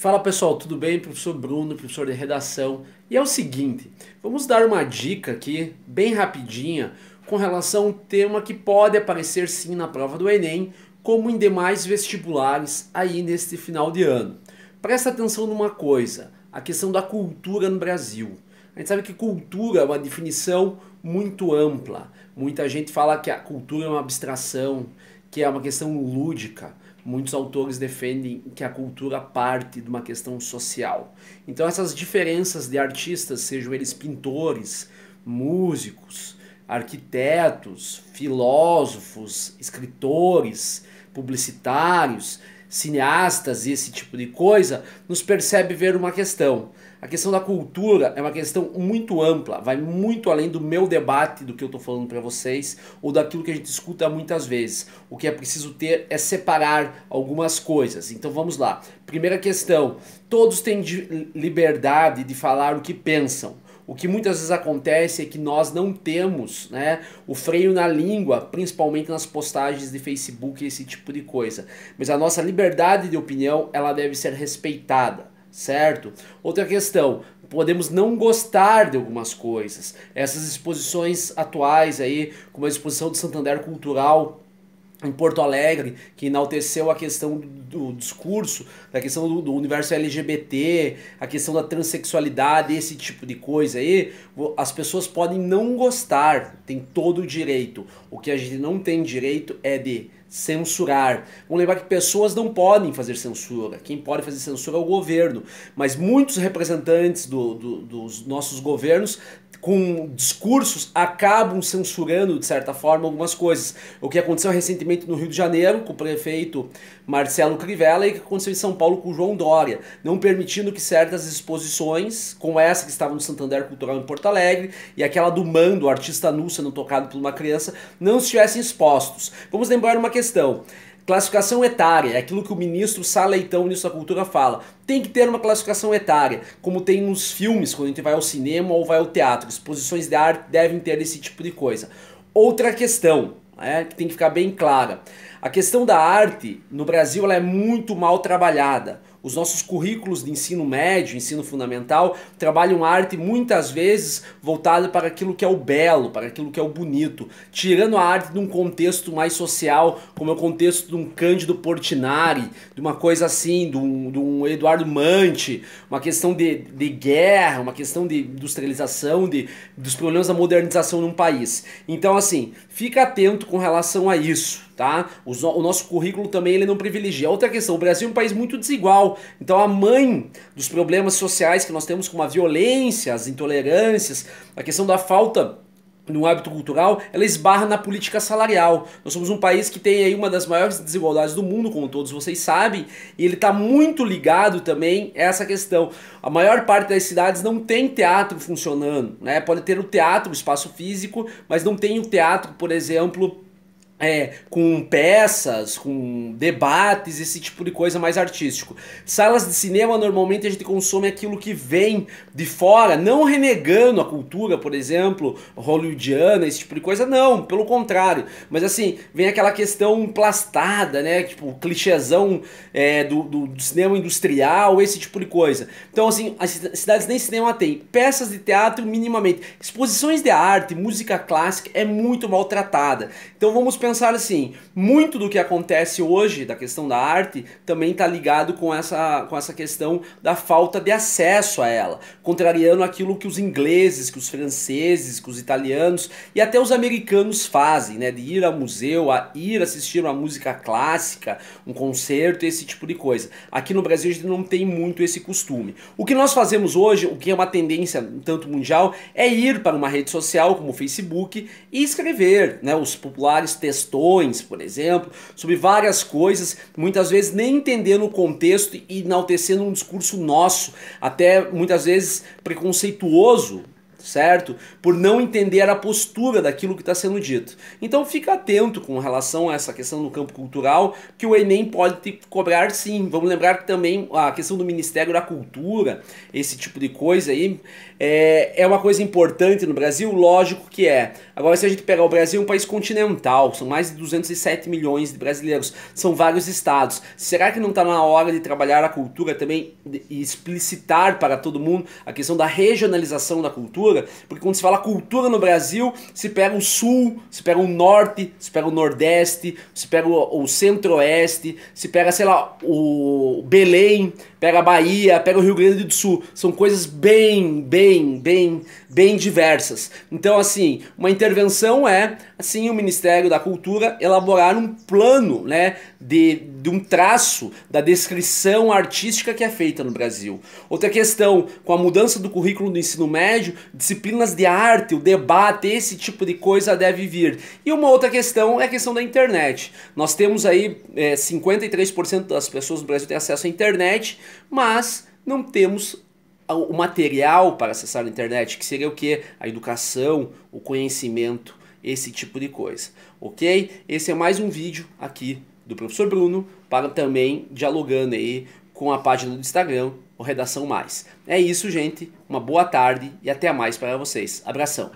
Fala pessoal, tudo bem? Professor Bruno, professor de redação. E é o seguinte, vamos dar uma dica aqui, bem rapidinha, com relação a um tema que pode aparecer sim na prova do Enem, como em demais vestibulares aí neste final de ano. Presta atenção numa coisa, a questão da cultura no Brasil. A gente sabe que cultura é uma definição muito ampla. Muita gente fala que a cultura é uma abstração, que é uma questão lúdica. Muitos autores defendem que a cultura parte de uma questão social. Então essas diferenças de artistas, sejam eles pintores, músicos, arquitetos, filósofos, escritores, publicitários, cineastas e esse tipo de coisa, nos percebe ver uma questão. A questão da cultura é uma questão muito ampla, vai muito além do meu debate, do que eu estou falando para vocês, ou daquilo que a gente escuta muitas vezes. O que é preciso ter é separar algumas coisas. Então vamos lá. Primeira questão, todos têm liberdade de falar o que pensam. O que muitas vezes acontece é que nós não temos, né, o freio na língua, principalmente nas postagens de Facebook e esse tipo de coisa. Mas a nossa liberdade de opinião, ela deve ser respeitada. Certo? Outra questão, podemos não gostar de algumas coisas. Essas exposições atuais aí, como a exposição do Santander Cultural em Porto Alegre, que enalteceu a questão do discurso, da questão do universo LGBT, a questão da transexualidade, esse tipo de coisa aí, as pessoas podem não gostar, tem todo o direito. O que a gente não tem direito é de censurar. Vamos lembrar que pessoas não podem fazer censura. Quem pode fazer censura é o governo. Mas muitos representantes dos nossos governos, com discursos, acabam censurando, de certa forma, algumas coisas. O que aconteceu recentemente no Rio de Janeiro, com o prefeito Marcelo Crivella, e o que aconteceu em São Paulo com o João Dória, não permitindo que certas exposições, como essa que estava no Santander Cultural em Porto Alegre, e aquela do Mando, o artista nu sendo tocado por uma criança, não estivessem expostos. Vamos lembrar uma questão. Classificação etária, é aquilo que o ministro Sá Leitão, ministro da Cultura, fala. Tem que ter uma classificação etária, como tem nos filmes, quando a gente vai ao cinema ou vai ao teatro. Exposições de arte devem ter esse tipo de coisa. Outra questão, que tem que ficar bem clara. A questão da arte, no Brasil, ela é muito mal trabalhada. Os nossos currículos de ensino médio, ensino fundamental, trabalham arte muitas vezes voltada para aquilo que é o belo, para aquilo que é o bonito, tirando a arte de um contexto mais social, como é o contexto de um Cândido Portinari, de uma coisa assim, de um Eduardo Manti, uma questão de guerra, uma questão de industrialização, dos problemas da modernização num país. Então assim, fica atento com relação a isso. Tá? O nosso currículo também ele não privilegia. Outra questão, o Brasil é um país muito desigual, então a mãe dos problemas sociais que nós temos, como a violência, as intolerâncias, a questão da falta no hábito cultural, ela esbarra na política salarial. Nós somos um país que tem aí uma das maiores desigualdades do mundo, como todos vocês sabem, e ele está muito ligado também a essa questão. A maior parte das cidades não tem teatro funcionando, né? Pode ter o teatro, o espaço físico, mas não tem o teatro, por exemplo, com peças, com debates, esse tipo de coisa mais artístico. Salas de cinema, normalmente a gente consome aquilo que vem de fora, não renegando a cultura, por exemplo, hollywoodiana, esse tipo de coisa, não, pelo contrário. Mas assim, vem aquela questão emplastada, né, tipo, clichêzão do cinema industrial, esse tipo de coisa. Então assim, as cidades nem cinema tem. Peças de teatro minimamente. Exposições de arte, música clássica é muito maltratada. Então vamos pensar assim, muito do que acontece hoje da questão da arte também está ligado com essa questão da falta de acesso a ela, contrariando aquilo que os ingleses, que os franceses, que os italianos e até os americanos fazem, né, de ir ao museu, a ir assistir uma música clássica, um concerto, esse tipo de coisa. Aqui no Brasil a gente não tem muito esse costume. O que nós fazemos hoje, o que é uma tendência um tanto mundial, é ir para uma rede social como o Facebook e escrever, né, os populares textos, por exemplo, sobre várias coisas, muitas vezes nem entendendo o contexto e enaltecendo um discurso nosso, até muitas vezes preconceituoso, certo? Por não entender a postura daquilo que está sendo dito. Então fica atento com relação a essa questão no campo cultural, que o Enem pode te cobrar sim. Vamos lembrar que também a questão do Ministério da Cultura, esse tipo de coisa aí, é uma coisa importante no Brasil, lógico que é. Agora, se a gente pegar o Brasil, é um país continental, são mais de 207 milhões de brasileiros, são vários estados. Será que não está na hora de trabalhar a cultura também e explicitar para todo mundo a questão da regionalização da cultura? Porque quando se fala cultura no Brasil, se pega o sul, se pega o norte, se pega o nordeste, se pega o centro-oeste, se pega, sei lá, o Belém, pega a Bahia, pega o Rio Grande do Sul. São coisas bem diversas. Então, assim, uma intervenção é, assim, o Ministério da Cultura elaborar um plano, né, de um traço da descrição artística que é feita no Brasil. Outra questão, com a mudança do currículo do ensino médio, disciplinas de arte, o debate, esse tipo de coisa deve vir. E uma outra questão é a questão da internet. Nós temos aí 53% das pessoas no Brasil têm acesso à internet, mas não temos o material para acessar a internet, que seria o que? A educação, o conhecimento, esse tipo de coisa, ok? Esse é mais um vídeo aqui do Professor Bruno, para também dialogando aí com a página do Instagram, o Redação Mais. É isso, gente. Uma boa tarde e até mais para vocês. Abração.